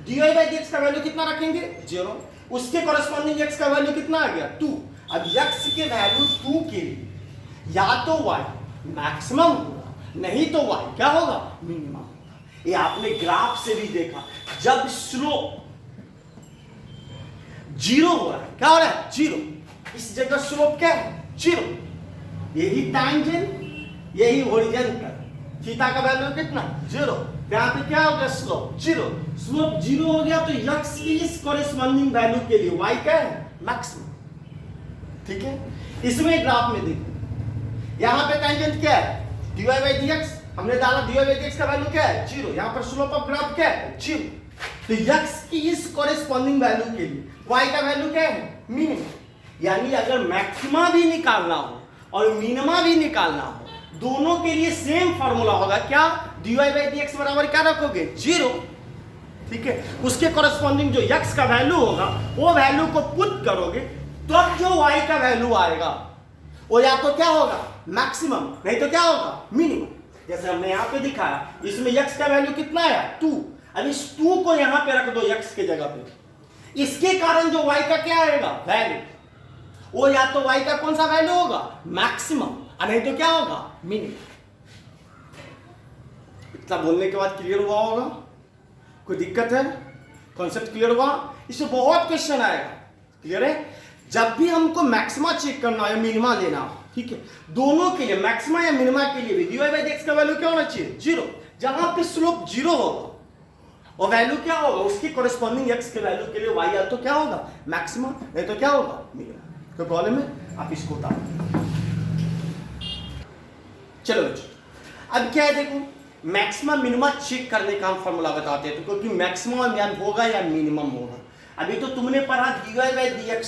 A: dy by dx का वैल्यू कितना रखेंगे, 0, उसके कॉरेस्पॉन्डिंग x का वैल्यू कितना आ गया, 2। अब x के वैल्यू 2 के लिए या तो y मैक्सिमम होगा नहीं तो y क्या होगा, मिनिमम होगा। ये आपने ग्राफ से भी देखा, जब स्लोप 0 हो रहा है, क्या हो रहा है, 0, इस जगह स्लोप क्या है, 0। यही टैंजेंट यही हॉरिजॉन्टल, थीटा का वैल्यू कितना, 0। यहां पे क्या हो गया, स्लोप 0। स्लोप 0 हो गया तो x की इस कॉरेस्पॉन्डिंग वैल्यू के लिए y क्या है, मैक्सिमम। ठीक है, इसमें ग्राफ में देखो, यहां पे टैंजेंट क्या है, dy बाई dx, हमने डाला dy बाई dx का वैल्यू क्या है, 0। यहां पर स्लोप ऑफ ग्राफ क्या है, 0। तो x की इस कॉरेस्पॉन्डिंग वैल्यू के लिए y का वैल्यू क्या है, मिनिमम। यानी अगर मैक्सिमा भी निकालना हो और मिनिमा भी निकालना हो, दोनों के लिए सेम फॉर्मूला होगा, क्या, dy बाई dx बराबर क्या रखोगे, 0। ठीक है, उसके कॉरेस्पॉन्डिंग जो x का वैल्यू होगा वो वैल्यू को पुट करोगे तो अब जो y का वैल्यू आएगा वो या तो क्या होगा, मैक्सिमम, नहीं तो क्या होगा, मिनिमम। जैसे हमने यहां पे दिखाया, इसमें x का वैल्यू कितना है, 2। अब इस 2 को यहां पे रख दो x के जगह पे, इसके कारण जो y का क्या आएगा, वैल्यू, वो या तो y का कौन सा वैल्यू होगा, मैक्सिमम, और नहीं तो क्या होगा, मिनिमम। इतना बोलने के बाद क्लियर हुआ होगा, कोई दिक्कत है, कॉन्सेप्ट क्लियर हुआ। इससे बहुत क्वेश्चन आएगा, क्लियर है। जब भी हमको मैक्सिमा चेक करना है, मिनिमा लेना हो, ठीक है, दोनों के लिए, मैक्सिमा या मिनिमा के लिए भी dy बाई dx का वैल्यू क्या होना चाहिए, 0। जहां पे स्लोप 0 होगा और वैल्यू क्या होगा, उसकी कॉरेस्पॉन्डिंग x के वैल्यू के लिए y या तो क्या होगा, मैक्सिमा, नहीं तो क्या होगा, मिनिमा। कोई प्रॉब्लम है, आप इसको उतार। चलो बच्चों, अब क्या है, देखो मैक्सिमा मिनिमा चेक करने का हम फॉर्मूला बताते हैं, तो क्योंकि मैक्सिमम या होगा या मिनिमम होगा। अभी तो तुमने पढ़ा dy बाई dx,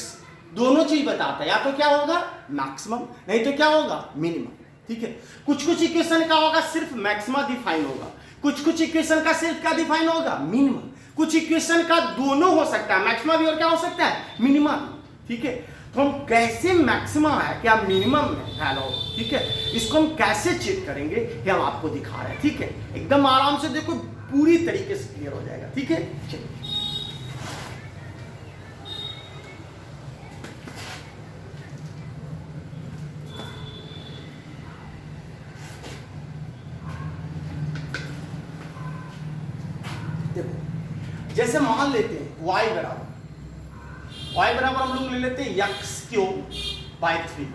A: दोनों चीज बताता है, या तो क्या होगा, मैक्सिमम, नहीं तो क्या होगा, मिनिमम। ठीक है, कुछ कुछ इक्वेशन का होगा सिर्फ मैक्सिमा डिफाइन होगा, कुछ कुछ इक्वेशन का सिर्फ क्या डिफाइन होगा, मिनिमम। कुछ इक्वेशन का दोनों हो सकता है, मैक्सिमा भी और क्या हो सकता है, मिनिमम। ठीक है, तो हम कैसे मैक्सिमा है क्या मिनिमम में वैल्यू, ठीक है, इसको हम कैसे चेक करेंगे ये हम आपको दिखा रहे हैं। ठीक है, एकदम आराम से देखो, पूरी तरीके से क्लियर हो जाएगा। ठीक है, चलिए देखो, जैसे मान लेते हैं y बराबर हम लोग ले लेते हैं x cube by 3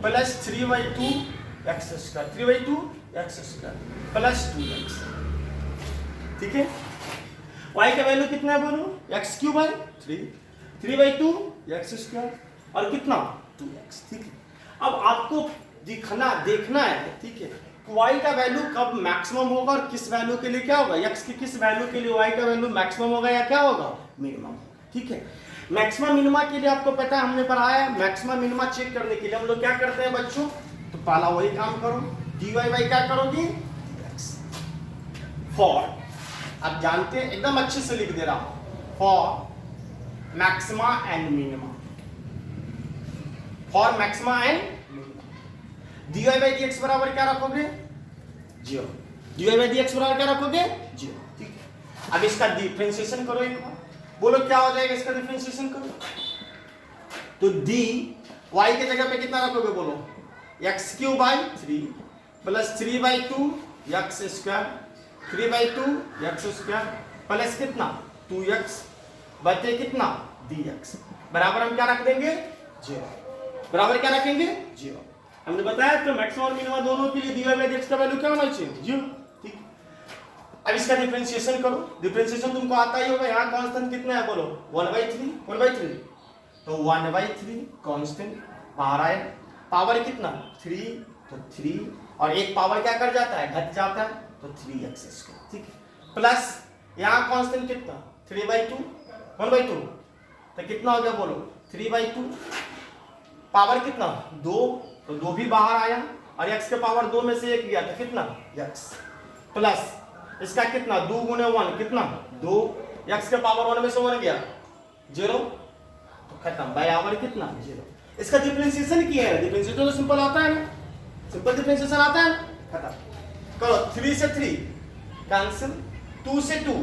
A: plus 3/2 x square, 3/2 x square plus 2x। ठीक है, y का वैल्यू कितना है बोलो, x cube by 3, 3/2 x square और कितना 2x। ठीक है, अब आपको देखना है, ठीक है, y का वैल्यू कब मैक्सिमम होगा और किस वैल्यू के लिए क्या होगा, x के किस वैल्यू के लिए y का वैल्यू मैक्सिमम होगा या क्या होगा, मिनिमम। ठीक है, मैक्सिमा मिनिमा के लिए आपको पता है, हमने पढ़ाया है, मैक्सिमा मिनिमा चेक करने के लिए हम लोग क्या करते हैं बच्चों, तो पहला वही काम करो, dy बाई क्या करोगे, x, फॉर, आप जानते हैं एकदम अच्छे से लिख दे रहा हूं, for maxima and minima, for maxima and dy by dx बराबर क्या रखोगे? 0। dy बाई dx बराबर क्या रखोगे? 0। ठीक है, अब इसका डिफरेंशिएशन करो एक बार, बोलो क्या हो जाएगा इसका डिफरेंशिएशन करो। तो dy के जगह पे कितना रखोगे बोलो? X Q by 3 plus 3 by 2 x square, 3 by 2 x square plus कितना 2x बचे कितना dx बराबर हम क्या रख देंगे? 0। बराबर क्या रखेंगे? 0। हमने बताया तो मैक्सिमम और मिनिमम दोनों के लिए dy बाई dx का वैल्यू क्या होना चाहिए? 0। ठीक, अब इसका डिफरेंशिएशन करो। डिफरेंशिएशन तुमको आता ही होगा। यहाँ कांस्टेंट कितना है बोलो? 1/3 तो 1/3 कांस्टेंट बाहर आए, पावर कितना 3 तो 3 और एक पावर क्या कर जाता है? घट जाता है तो 3x²। ठीक है, प्लस यहाँ कांस्टेंट कितना 3/2 1/2 तो कितना हो गया बोलो? 3/2 पावर कितना 2 तो 2 भी बाहर आया और x के पावर 2 में से 1 गया तो कितना x प्लस इसका कितना 2 गुने 1 कितना 2 x के पावर 1 में से 1 गया 0 तो खत्म बराबर कितना 0। इसका डिफरेंशिएशन किया है, डिफरेंशिएशन तो सिंपल आता है ना, सिंपल डिफरेंशिएशन आता है ना, खत्म करो। 3 से 3 कैंसिल, 2 से 2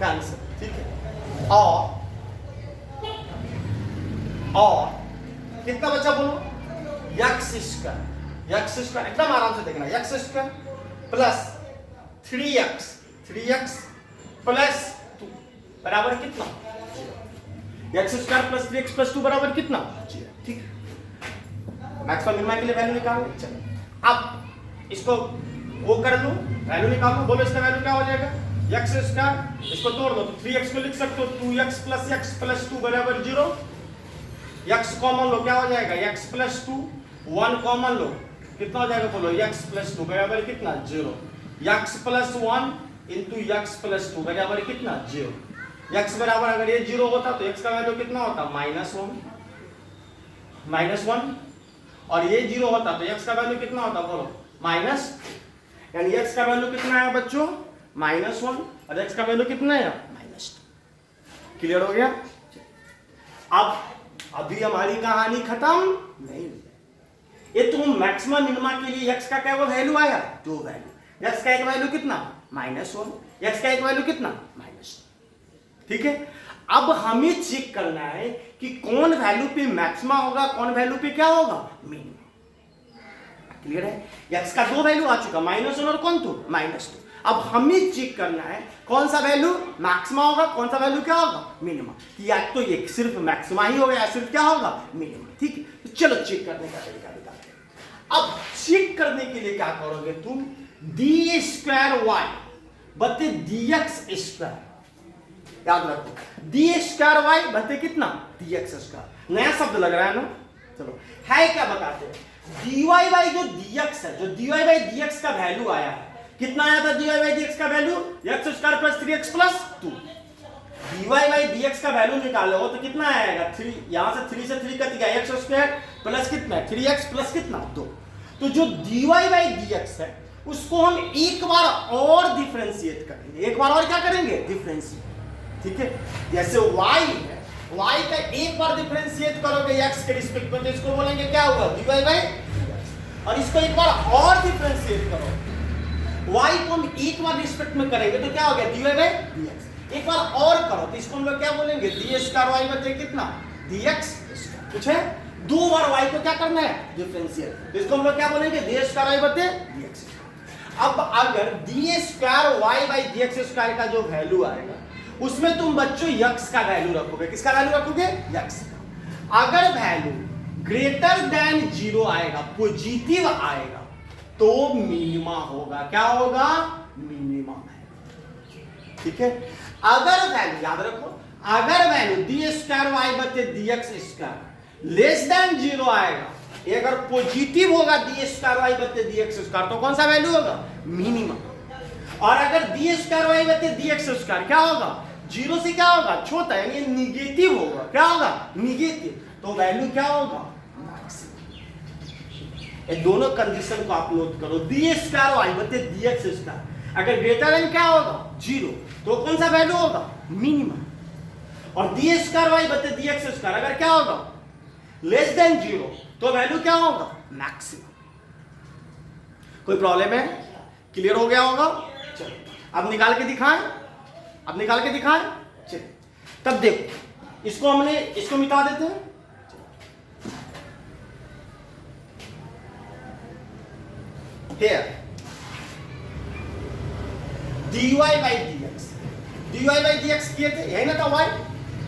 A: कैंसिल। ठीक है, और कितना बचा बोलो? x स्क्वायर एकदम आराम से देखना, x² प्लस 3x प्लस 2 बराबर कितना? x² प्लस 3x प्लस 2 बराबर कितना? 0। ठीक है, मैक्सिमम मिनिमम के लिए वैल्यू निकालो। चलो अब इसको वो कर लो, वैल्यू निकालो। बोलो इसका वैल्यू क्या हो जाएगा? x², इसको तोड़ दो तो 3x को लिख सकते हो 2x प्लस x प्लस 2 बराबर 0। x कॉमन लो क्या हो जाएगा? x प्लस 2 1 कॉमन लो कितना हो जाएगा बोलो? x प्लस 2 बराबर कितना 0। x plus 1 into x plus 2 बराबर कितना 0। x बराबर अगर ये 0 होता तो x का वैल्यू कितना होता? -1 और ये 0 होता तो x का वैल्यू कितना होता बोलो? माइनस, यानी x का वैल्यू कितना है बच्चों? -1 और x का वैल्यू कितना है? -2। क्लियर हो गया? अब अभी हमारी कहानी खत्म नहीं, ये तुम मैक्सिमम मिनिमा के लिए x का क्या वैल्यू आया? 2 वैल्यू। x का एक वैल्यू कितना? -1, x का एक वैल्यू कितना? -2। ठीक है, अब हमें चेक करना है कि कौन वैल्यू पे मैक्सिमा होगा, कौन वैल्यू पे क्या होगा? मिनिमा। क्लियर है? x का 2 वैल्यू आ चुका, -1 और कौन तो -2। अब हमें चेक करना है कौन सा वैल्यू मैक्सिमा होगा, कौन सा वैल्यू क्या होगा? मिनिमा। कि या तो ये सिर्फ मैक्सिमा ही होगा या सिर्फ क्या होगा? मिनिमा। ठीक है, तो चलो चेक करने का तरीका बताते हैं। अब चेक करने के लिए क्या करोगे तुम? d² बते dx², याद रखो d² बते कितना? dx²। नया शब्द लग रहा है ना, चलो है क्या बताते हैं। dy बाई जो dx है, जो dy बाई dx का वैल्यू आया है, कितना आया था dy बाई dx का value? x² plus 3x plus 2। dy by dx का वैल्यू निकालो तो कितना आएगा? 3, यहां से 3 से 3 कट गया, x² प्लस कितना 3x प्लस कितना 2। तो जो dy बाई dx है उसको हम एक बार और डिफरेंशिएट करेंगे, एक बार और क्या करेंगे? डिफरेंशिएट। ठीक है, जैसे y है, y का एक बार डिफरेंशिएट करोगे x के रिस्पेक्ट में तो इसको बोलेंगे क्या होगा? dy by dx। और इसको एक बार और डिफरेंशिएट करो, y को हम एक बार रिस्पेक्ट में करेंगे तो क्या हो गया? dy by dx। एक बार और करो तो इसको हम लोग क्या बोलेंगे? d² बचे कितना? dx। कुछ है? 2 बार y को क्या करना है? डिफरेंशिएट, तो इसको हम लोग क्या बोलेंगे? d² बचे dx। अब अगर d² बाई dx² का जो वैल्यू आएगा उसमें तुम बच्चों x का वैल्यू रखोगे। किसका वैल्यू रखोगे? x का। अगर वैल्यू ग्रेटर देन 0 आएगा, पॉजिटिव आएगा तो मिनिमा होगा। क्या होगा? मिनिमा। ठीक है, अगर वैल्यू याद रखो, अगर वैल्यू d² बचे dx² लेस देन 0 आएगा, ये अगर पॉजिटिव होगा d² बचे dx² तो कौन सा वैल्यू होगा? मिनिमा। और अगर d² बचे dx² क्या होगा? 0 से क्या होगा? छोटा, यानी निगेटिव होगा। क्या होगा? निगेटिव। तो वैल्यू क्या होगा? मैक्सिमम। ये दोनों कंडीशन को आप नोट करो। d² बचे dx², अगर ग्रेटर देन क्या होगा 0, तो कौन सा वैल्यू होगा मिनिमम। और डी स्क्वायर वाई बटे डी एक्स स्क्वायर अगर क्या होगा लेस देन 0, तो वैल्यू क्या होगा मैक्सिमम। कोई प्रॉब्लम है? क्लियर हो गया होगा? चलो अब निकाल के दिखाएं, अब निकाल के दिखाएं। चलिए तब देखो, इसको मिटा देते हैं। Here dy by dx, dy by dx किए थे, यही ना था y,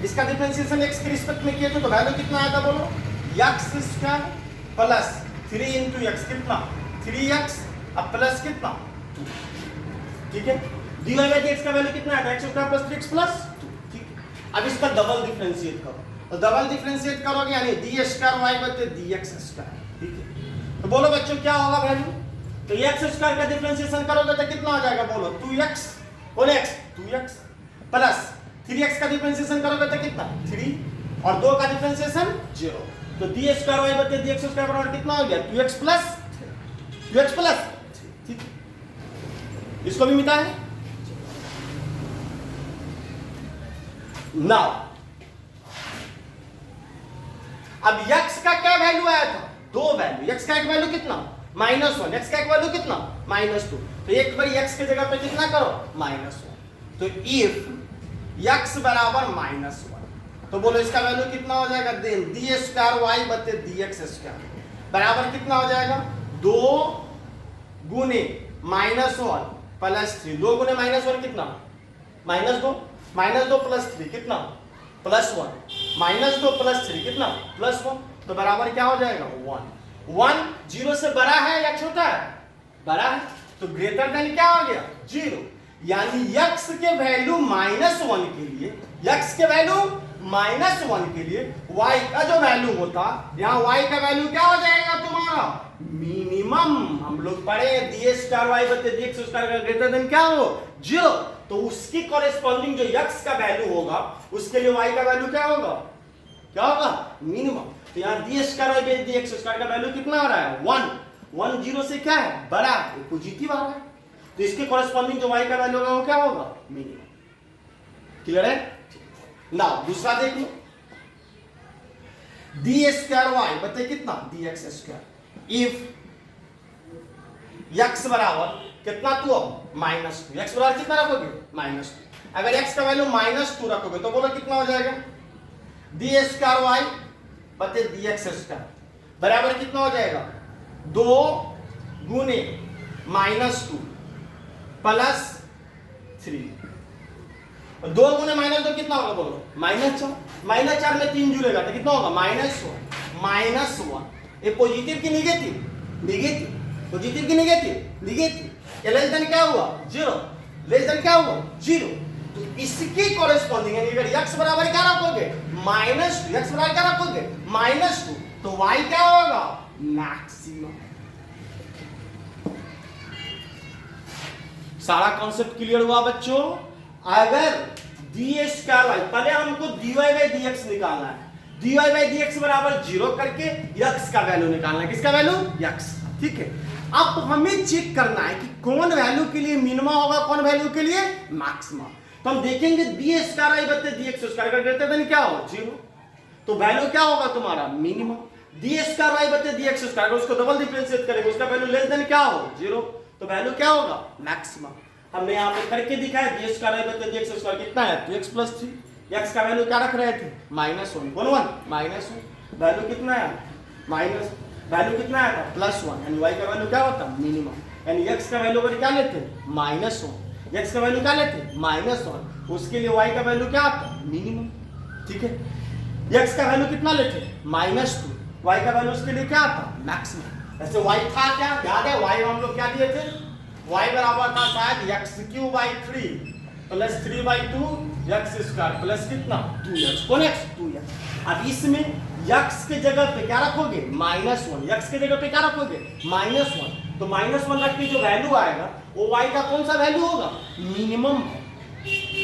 A: इसका डिफरेंशिएशन x के रिस्पेक्ट में किए थे, तो वैल्यू कितना आया था बोलो x square plus 3 into x, कितना 3x अब प्लस कितना 2, ठीक है। dy by dx का वैल्यू कितना आया था x square plus 3x plus 2, ठीक है। अब इसका डबल डिफरेंशिएट करो, तो डबल डिफरेंशिएट करोगे यानी डी स्क्वायर y बटे dx स्क्वायर, ठीक है। तो बोलो बच्चों क्या होगा वैल्यू, तो x स्क्वायर का डिफरेंशिएशन करोगे तो कितना हो जाएगा बोलो 2x, बोले x 2x प्लस 3x का डिफरेंशिएशन करोगे तो कितना 3 और 2 का डिफरेंशिएशन 0, तो डी स्क्वायर वाई बटे डी एक्स स्क्वायर बराबर कितना हो गया 2x प्लस 3, ठीक है। इसको भी मिटाएं। नाउ अब x का क्या वैल्यू आया था, दो वैल्यू, x का एक वैल्यू कितना -1, x का एक वैल्यू कितना -2, तो एक बार x के जगह पे कितना करो -1, तो इफ x बराबर -1, तो बोलो इसका वैल्यू कितना हो जाएगा देन डी स्क्वायर वाई बटे डी एक्स स्क्वायर बराबर कितना हो जाएगा 2 गुने -1 प्लस 3, 2 गुने -1 कितना -2 प्लस 3 कितना +1, -2 प्लस 3 कितना +1, तो बराबर क्या हो जाएगा 1। 1 0 से बड़ा है या छोटा है, बड़ा है, तो ग्रेटर देन क्या हो गया 0, यानी x के वैल्यू -1 के लिए, x के वैल्यू -1 के लिए y का जो वैल्यू होता, यहाँ y का वैल्यू क्या हो जाएगा तुम्हारा मिनिमम। हम लोग पढ़े डी स्क्वायर वाई बटे D x square greater than क्या हो 0, तो उसकी कॉरेस्पॉन्डिंग जो x का वैल्यू होगा उसके लिए y का वैल्यू क्या होगा मिनिमम। तो यहाँ डी स्क्वायर वाई बटे डी एक्स स्क्वायर का वैल्यू कितना आ रहा है 1 0 से क्या है बड़ा है, पॉजिटिव आ रहा है, तो इसके कॉरेस्पॉन्डिंग जो y का वैल्यू होगा वो क्या होगा मिनिमम। क्लियर है? ना दूसरा देख लो, डी स्क्वायर वाई बटे कितना D x square, if x बराबर कितना 2 -2, x बराबर कितना रखोगे -2, अगर x का वैल्यू -2 रखोगे तो बोलो कितना हो जाएगा डी स्क्वायर वाई बटे डी एक्स स्क्वायर बराबर कितना हो जाएगा 2 गुने -2 प्लस 3, 2 गुने -2 कितना होगा बोलो -4, -4 में 3 जुड़ेगा तो कितना होगा -1, ये पॉजिटिव की नेगेटिव, पॉजिटिव की नेगेटिव, ये लेस देन क्या हुआ 0, लेस देन क्या हुआ 0, तो इसकी कॉरेस्पॉन्डिंग यानी अगर x बराबर क्या रखोगे -2, x बराबर क्या रखोगे -2, तो y क्या होगा मैक्सिमम। सारा कॉन्सेप्ट क्लियर हुआ बच्चों। अगर डी स्क्वायर वाई, पहले हमको dy बाई डी एक्स निकालना है, dy बाई डी एक्स बराबर 0 करके x का वैल्यू निकालना है, किसका वैल्यू x, ठीक है। अब हमें चेक करना है कि कौन वैल्यू के लिए मिनिमम होगा, कौन वैल्यू के लिए मैक्सिमम। तो हम देखेंगे डी स्क्वायर वाई बटे डी एक्स स्क्वायर का ग्रेटर देन क्या हो 0, तो वैल्यू क्या होगा तुम्हारा मिनिमम। डी स्क्वायर वाई बटे डी एक्स स्क्वायर उसको डबल डिफरेंशिएट करेंगे, उसका वैल्यू लेस देन क्या हो 0, तो वैल्यू क्या होगा मैक्सिमम। हमने यहाँ पे करके दिखाया डी स्क्वायर वाई बटे डी एक्स स्क्वायर कितना है 2x प्लस 3, x का वैल्यू क्या रख रहे थे -1, कौन 1 -1, वैल्यू कितना है वैल्यू कितना आया था +1, यानी y का वैल्यू क्या होता मिनिमम, यानी x का वैल्यू अगर क्या लेते -1, x का वैल्यू क्या लेते -1, उसके लिए y का वैल्यू क्या आता मिनिमम, ठीक है। x का वैल्यू कितना लेते -2, y का वैल्यू उसके लिए क्या आता मैक्सिमम। ऐसे y था क्या याद है, y हम लोग क्या लिए थे, y बराबर था शायद x³ 3 plus 3/2 x square plus कितना 2x, कौन x 2x। अब इसमें x के जगह पे क्या रखोगे -1, x के जगह पे क्या रखोगे -1, तो -1 रख के जो वैल्यू आएगा वो y का कौन सा वैल्यू होगा मिनिमम है,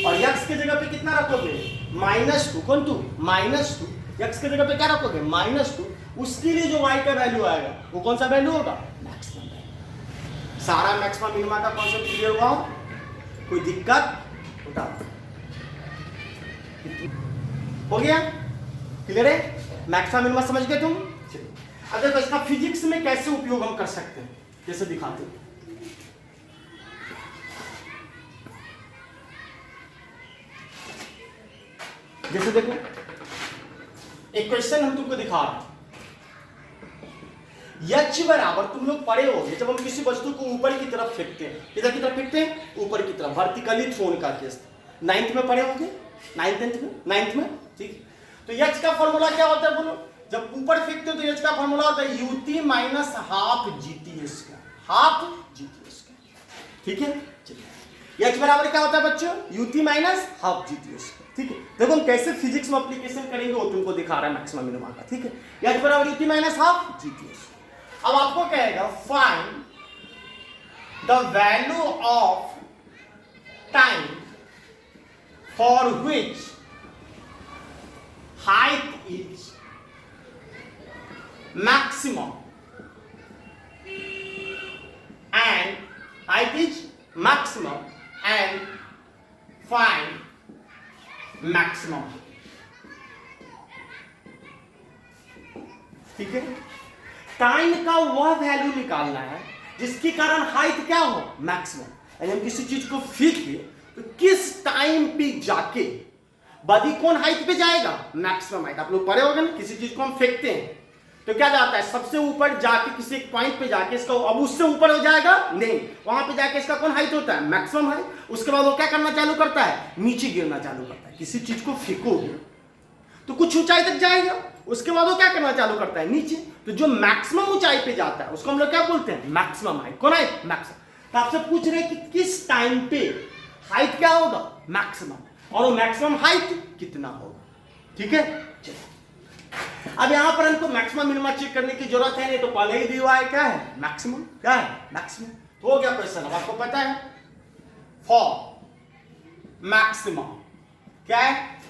A: और x के जगह पे कितना रखोगे -2, कौन 2 -2, x के जगह पे क्या रखोगे -2, उसके लिए जो y का वैल्यू आएगा वो कौन सा वैल्यू होगा मैक्सिमम। सारा मैक्सिमम मिनिमम का कॉन्सेप्ट क्लियर हुआ। कोई दिक्कत बता। हो गया? क्लियर है? मैक्सिमा मिनिमा समझ गए तुम? चलिए अगर इसका फिजिक्स में कैसे उपयोग हम कर सकते हैं जैसे दिखाते हैं। जैसे देखो एक क्वेश्चन हम तुमको दिखा रहे हैं। यच बराबर, तुम लोग पढ़े होंगे जब हम किसी वस्तु को ऊपर की तरफ फेंकते हैं, किधर की तरफ फेंकते हैं? ऊपर की तरफ, वर्टिकली थ्रोन का केस 9th में पढ़े होंगे, 9th में, ठीक। तो यच का फॉर्मूला क्या होता है बोलो? जब ऊपर फेंकते हो तो यच का फॉर्मूला होता है UT minus half GT square, half GT square, ठीक है। चलिए यच बराबर क्या होता है बच्चों? UT minus half GT square, ठीक है। देखो हम कैसे फिजिक्स में एप्लीकेशन करेंगे वो तुमको दिखा रहा है मैक्सिमम मिनिमा का, ठीक है। यच बराबर UT minus half GT square. अब आपको कहेगा find the value of time for which height is maximum and height is maximum and find maximum, ठीक है। टाइम का वह वैल्यू निकालना है जिसके कारण हाइट क्या हो? मैक्सिमम। यानी हम किसी चीज को फेंके तो किस टाइम पे जाके बॉडी कौन हाइट पे जाएगा? Maximum height. आप लोग पढ़े होंगे ना, किसी चीज को हम फेंकते हैं तो क्या जाता है? सबसे ऊपर जाके किसी एक पॉइंट पे जाके इसका अब उससे ऊपर हो जाएगा नहीं, वहां पे जाके इसका कौन हाइट होता है? Maximum height. उसके बाद वो क्या करना चालू करता है? नीचे गिरना चालू करता है। किसी चीज को फेंकोगे तो कुछ ऊंचाई तक जाएगा, उसके बाद वो क्या करना चालू करता है? नीचे। तो जो मैक्सिमम ऊंचाई पे जाता है उसको हम लोग क्या बोलते हैं? Maximum height. कौन हाइट? मैक्सिमम। तो आपसे पूछ रहे हैं कि किस टाइम पे हाइट क्या होगा? मैक्सिमम। और वो मैक्सिमम हाइट कितना होगा, ठीक है। चलिए अब यहां पर हमको मैक्सिमम मिनिमा चेक करने की जरूरत है नहीं, तो पहले ही दिया है क्या है? मैक्सिमम। क्या है? मैक्सिमम। तो हो गया क्वेश्चन। अब आपको पता है फॉर मैक्सिमम क्या है?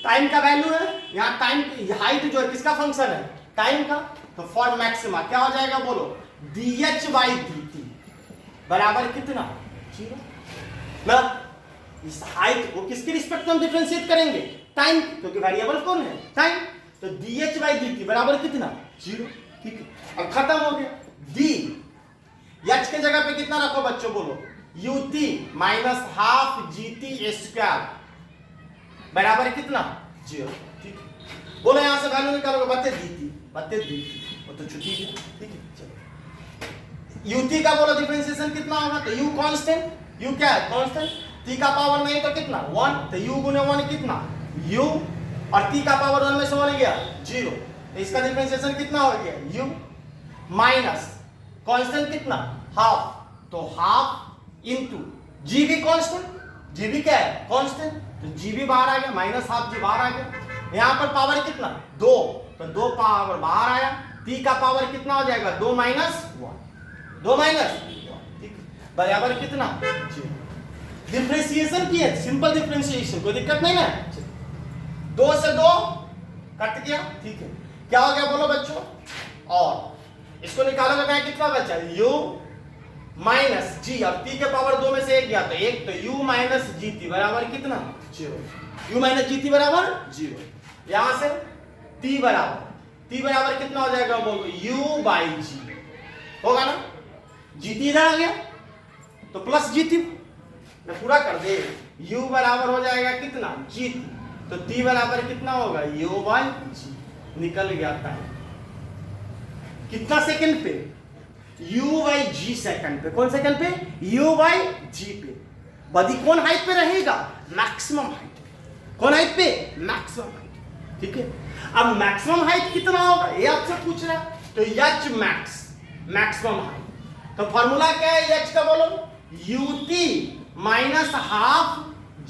A: टाइम का वैल्यू है। यहां टाइम की हाइट जो है किसका फंक्शन है? टाइम का। तो फॉर मैक्सिमा क्या हो जाएगा बोलो? dh बाई dt बराबर कितना? 0 ना। इस हाइट को किसके रिस्पेक्ट में हम डिफरेंशिएट करेंगे? टाइम, क्योंकि वेरिएबल कौन है? टाइम। तो dh बाई dt बराबर कितना? 0, ठीक है। अब खत्म हो गया। d h के जगह पे कितना रखो बच्चों बोलो? ut minus half gt square बराबर कितना? 0, ठीक है। बोलो यहां से वैल्यू निकालोगे, बत्ते dt वो तो छुट्टी है, ठीक है। चलो ut का बोलो डिफरेंशिएशन कितना होगा? तो u कांस्टेंट, u क्या है? कांस्टेंट। t का पावर नहीं तो कितना? 1। तो u गुने 1 कितना? u, और t का पावर 1 में से 1 गया 0। तो इसका डिफरेंशिएशन कितना हो गया? u माइनस कांस्टेंट कितना? हाफ। तो हाफ इनटू g भी कांस्टेंट, g भी क्या है? कांस्टेंट। तो g भी बाहर आ गया, माइनस हाफ g बाहर आ गया। यहां पर पावर कितना? 2। तो 2 पावर बाहर आया। t का पावर कितना हो जाएगा? 2 माइनस 1, 2 माइनस 1, ठीक है। बराबर कितना? 0। डिफरेंशिएशन की है, सिंपल डिफरेंशिएशन, कोई दिक्कत नहीं ना। 2 से 2 कट गया, ठीक है। क्या हो गया बोलो बच्चों? और इसको निकालोगे क्या कितना बचा? u माइनस g, अब t के पावर 2 में से 1 गया तो 1। तो u माइनस gt बराबर कितना? 0। u माइनस gt बराबर 0। यहां से t बराबर कितना हो जाएगा बोलो? u बाई g होगा ना। gt इधर आ गया तो प्लस gt मैं पूरा कर दे। u बराबर हो जाएगा कितना? gt। तो t बराबर कितना होगा? u by g। निकल गया टाइम कितना सेकंड पे? u बाई g सेकंड पे। कौन सेकंड पे? u बाई g पे। बॉडी कौन हाइट पे रहेगा? Maximum height. कौन हाइट पे? मैक्सिमम हाइट, ठीक है। अब मैक्सिमम हाइट कितना होगा ये आपसे पूछ रहा है। तो h मैक्स, मैक्सिमम हाइट। तो फॉर्मूला क्या है h का बोलो? ut minus half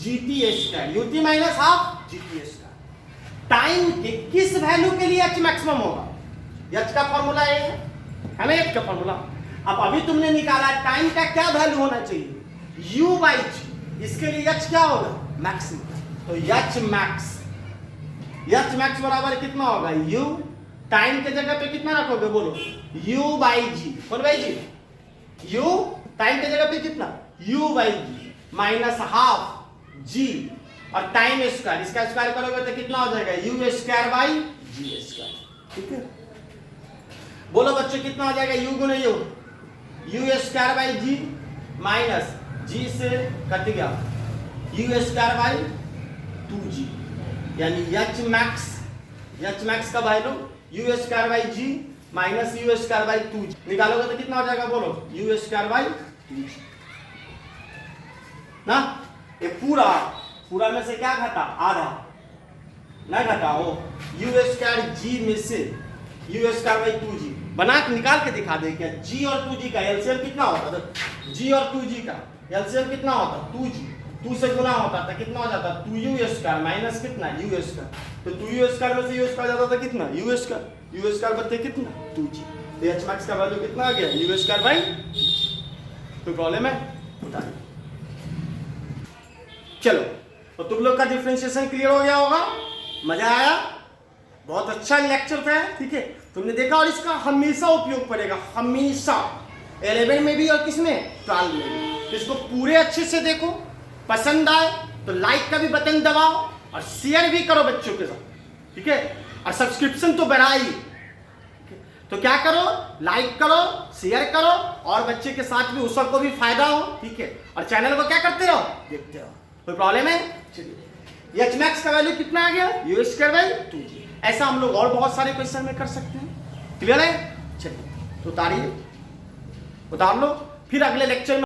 A: gt square, ut minus half gt square. Time के किस वैल्यू के लिए h मैक्सिमम होगा? h का फॉर्मूला ये है ना, h का फॉर्मूला। अब अभी तुमने निकाला टाइम का क्या वैल्यू होना चाहिए? u by g। इसके लिए h क्या होगा? मैक्सिमम। तो h मैक्स बराबर कितना होगा? u। टाइम के जगह पे कितना रखोगे बोलो? u by g। कौन बाई g? u। टाइम के जगह पे कितना? u by g। Minus half g और टाइम स्क्वायर, इसका स्क्वायर करोगे तो कितना हो जाएगा u square by g square. ठीक है, बोलो बच्चों कितना हो जाएगा यू गुने u square by g minus g से कट गया यू स्क्वायर बाई 2g, यानी एच मैक्स का value u square by g minus u square by 2g निकालोगे तो कितना हो जाएगा बोलो यू स्क्वायर बाई 2g ना। ये पूरा में से क्या घटा आधा ना घटा हो यू स्क्वायर जी में से यू स्क्वायर बाई 2g बना के निकाल के दिखा दे क्या g और 2g का एलसीएम कितना होता था, g और 2g का एलसीएम कितना होता 2g 2 से गुना होता था कितना हो जाता 2u स्क्वायर माइनस कितना u स्क्वायर, तो 2u स्क्वायर में से u स्क्वायर जाता था कितना u स्क्वायर बचते कितना 2g, तो h मैक्स का वैल्यू कितना आ गया u स्क्वायर बाई 2g। तो प्रॉब्लम है बता दो। चलो तो तुम लोग का डिफरेंशिएशन क्लियर हो गया होगा, मजा आया, बहुत अच्छा लेक्चर था। ठीक है, तुमने देखा और इसका हमेशा उपयोग पड़ेगा, हमेशा 11 में भी और किसमें 12 में भी। तो इसको पूरे अच्छे से देखो, पसंद आए तो लाइक का भी बटन दबाओ और शेयर भी करो बच्चों के साथ। ठीक है, और सब्सक्रिप्शन तो बढ़ाई, तो क्या करो लाइक करो शेयर करो और बच्चे के साथ भी उसको भी फायदा हो। ठीक है, और चैनल को क्या करते रहो देखते रहो। कोई प्रॉब्लम है? चलिए एच मैक्स का वैल्यू कितना आ गया यू स्क्वायर बाई 2g। ऐसा हम लोग और बहुत सारे क्वेश्चन में कर सकते हैं। क्लियर है? चलिए तो उतारिए, उतार लो, फिर अगले लेक्चर में